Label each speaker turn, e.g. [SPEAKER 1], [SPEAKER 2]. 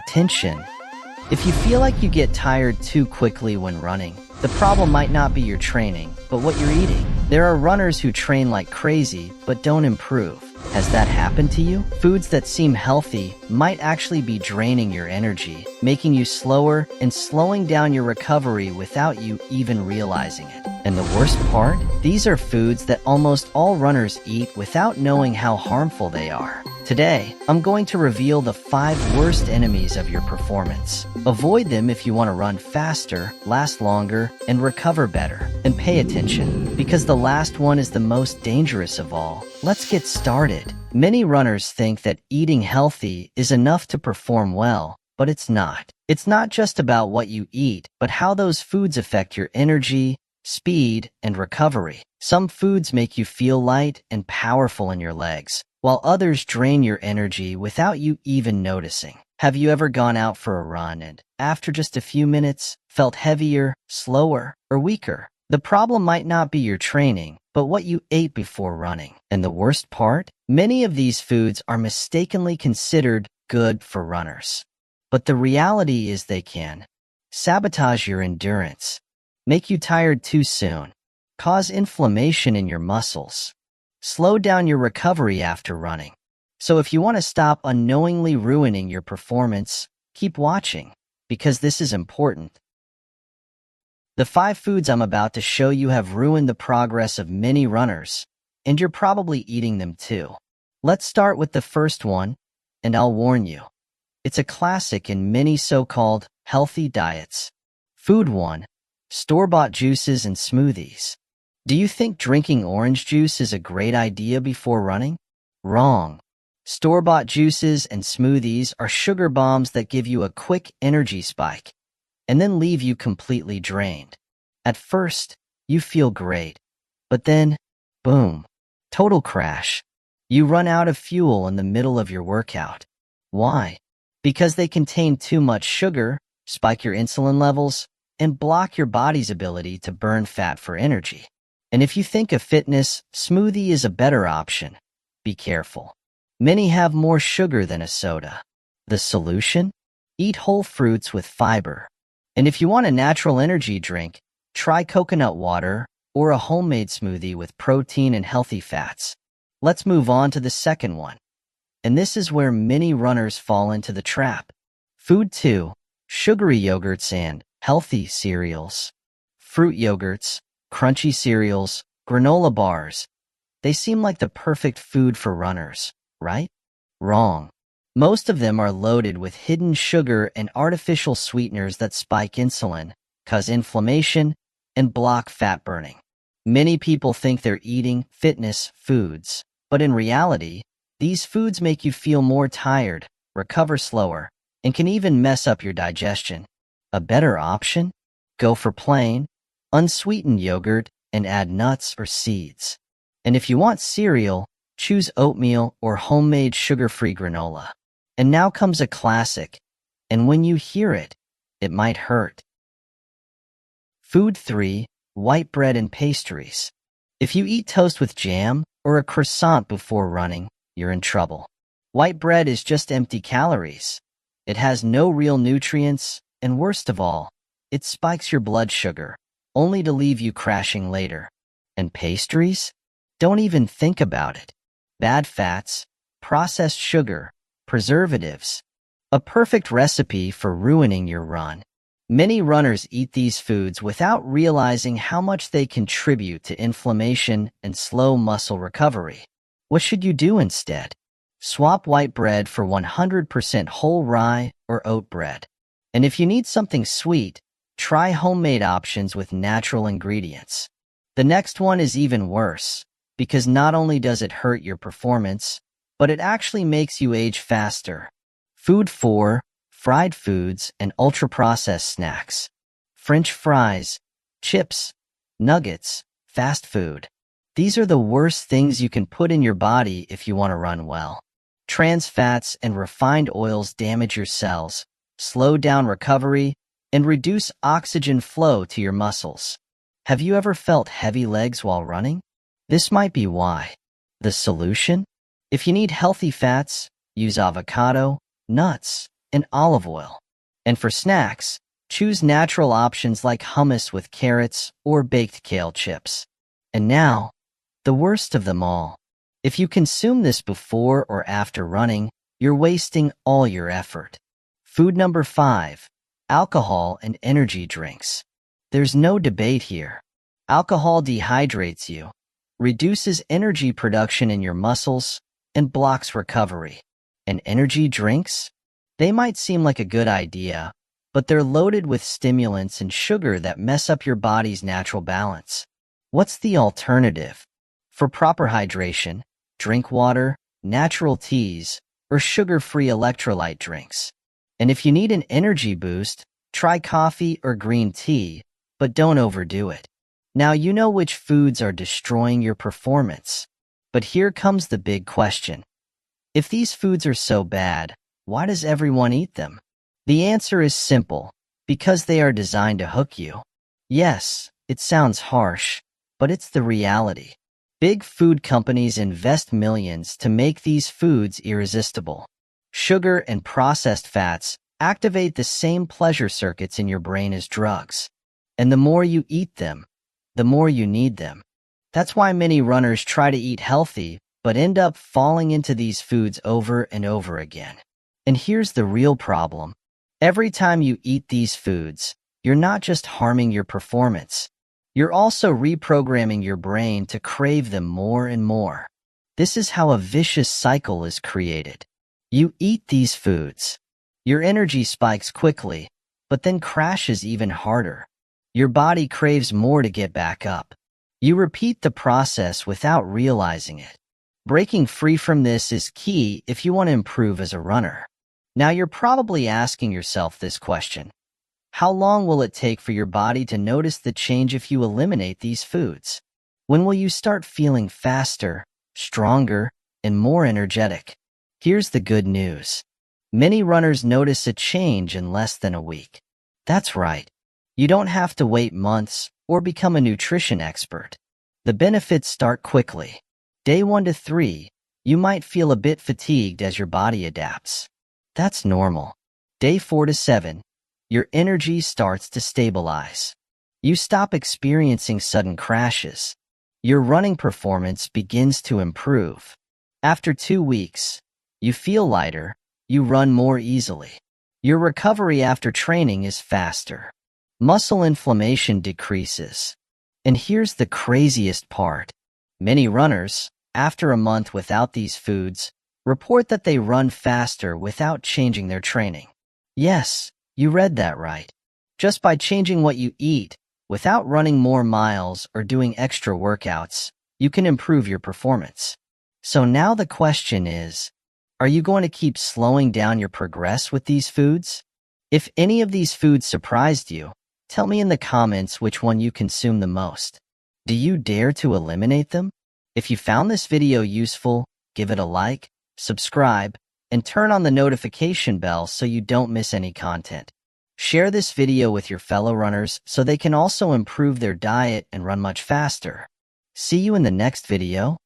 [SPEAKER 1] Attention. If you feel like you get tired too quickly when running, the problem might not be your training, but what you're eating. There are runners who train like crazy but don't improve. Has that happened to you? Foods that seem healthy might actually be draining your energy, making you slower and slowing down your recovery without you even realizing it. And the worst part? These are foods that almost all runners eat without knowing how harmful they are. Today, I'm going to reveal the 5 worst enemies of your performance. Avoid them if you want to run faster, last longer, and recover better. And pay attention, because the last one is the most dangerous of all. Let's get started. Many runners think that eating healthy is enough to perform well, but it's not. It's not just about what you eat, but how those foods affect your energy, speed, and recovery. Some foods make you feel light and powerful in your legs, while others drain your energy without you even noticing. Have you ever gone out for a run and, after just a few minutes, felt heavier, slower, or weaker? The problem might not be your training, but what you ate before running. And the worst part? Many of these foods are mistakenly considered good for runners. But the reality is they can sabotage your endurance, make you tired too soon, cause inflammation in your muscles, slow down your recovery after running. So if you want to stop unknowingly ruining your performance, keep watching, because this is important. The 5 foods I'm about to show you have ruined the progress of many runners, and you're probably eating them too. Let's start with the first one, and I'll warn you. It's a classic in many so-called healthy diets. Food 1. Store-bought juices and smoothies. Do you think drinking orange juice is a great idea before running? Wrong. Store-bought juices and smoothies are sugar bombs that give you a quick energy spike and then leave you completely drained. At first, you feel great, but then, boom, total crash. You run out of fuel in the middle of your workout. Why? Because they contain too much sugar, spike your insulin levels, and block your body's ability to burn fat for energy. And if you think of fitness, smoothie is a better option. Be careful. Many have more sugar than a soda. The solution? Eat whole fruits with fiber. And if you want a natural energy drink, try coconut water or a homemade smoothie with protein and healthy fats. Let's move on to the second one. And this is where many runners fall into the trap. Food 2. Sugary yogurts and healthy cereals. Fruit yogurts, crunchy cereals, granola bars. They seem like the perfect food for runners, right? Wrong. Most of them are loaded with hidden sugar and artificial sweeteners that spike insulin, cause inflammation, and block fat burning. Many people think they're eating fitness foods, but in reality, these foods make you feel more tired, recover slower, and can even mess up your digestion. A better option? Go for plain, unsweetened yogurt and add nuts or seeds. And if you want cereal, choose oatmeal or homemade sugar-free granola. And now comes a classic, and when you hear it, it might hurt. Food 3. White bread and pastries. If you eat toast with jam or a croissant before running, you're in trouble. White bread is just empty calories. It has no real nutrients, and worst of all, it spikes your blood sugar, only to leave you crashing later. And pastries? Don't even think about it. Bad fats, processed sugar, preservatives. A perfect recipe for ruining your run. Many runners eat these foods without realizing how much they contribute to inflammation and slow muscle recovery. What should you do instead? Swap white bread for 100% whole rye or oat bread. And if you need something sweet, try homemade options with natural ingredients. The next one is even worse, because not only does it hurt your performance, but it actually makes you age faster. Food 4. Fried foods and ultra-processed snacks. French fries, chips, nuggets, fast food. These are the worst things you can put in your body if you want to run well. Trans fats and refined oils damage your cells, slow down recovery, and reduce oxygen flow to your muscles. Have you ever felt heavy legs while running? This might be why. The solution? If you need healthy fats, use avocado, nuts, and olive oil. And for snacks, choose natural options like hummus with carrots or baked kale chips. And now, the worst of them all. If you consume this before or after running, you're wasting all your effort. Food number 5, alcohol and energy drinks. There's no debate here. Alcohol dehydrates you, reduces energy production in your muscles, and blocks recovery. And energy drinks? They might seem like a good idea, but they're loaded with stimulants and sugar that mess up your body's natural balance. What's the alternative? For proper hydration, drink water, natural teas, or sugar-free electrolyte drinks. And if you need an energy boost, try coffee or green tea, but don't overdo it. Now you know which foods are destroying your performance. But here comes the big question. If these foods are so bad, why does everyone eat them? The answer is simple, because they are designed to hook you. Yes, it sounds harsh, but it's the reality. Big food companies invest millions to make these foods irresistible. Sugar and processed fats activate the same pleasure circuits in your brain as drugs. And the more you eat them, the more you need them. That's why many runners try to eat healthy, but end up falling into these foods over and over again. And here's the real problem. Every time you eat these foods, you're not just harming your performance. You're also reprogramming your brain to crave them more and more. This is how a vicious cycle is created. You eat these foods. Your energy spikes quickly, but then crashes even harder. Your body craves more to get back up. You repeat the process without realizing it. Breaking free from this is key if you want to improve as a runner. Now you're probably asking yourself this question. How long will it take for your body to notice the change if you eliminate these foods? When will you start feeling faster, stronger, and more energetic? Here's the good news. Many runners notice a change in less than a week. That's right. You don't have to wait months or become a nutrition expert. The benefits start quickly. Day 1 to 3, you might feel a bit fatigued as your body adapts. That's normal. Day 4 to 7, your energy starts to stabilize. You stop experiencing sudden crashes. Your running performance begins to improve. After 2 weeks, you feel lighter, you run more easily. Your recovery after training is faster. Muscle inflammation decreases. And here's the craziest part. Many runners, after a month without these foods, report that they run faster without changing their training. Yes, you read that right. Just by changing what you eat, without running more miles or doing extra workouts, you can improve your performance. So now the question is, are you going to keep slowing down your progress with these foods? If any of these foods surprised you, tell me in the comments which one you consume the most. Do you dare to eliminate them? If you found this video useful, give it a like, subscribe, and turn on the notification bell so you don't miss any content. Share this video with your fellow runners so they can also improve their diet and run much faster. See you in the next video.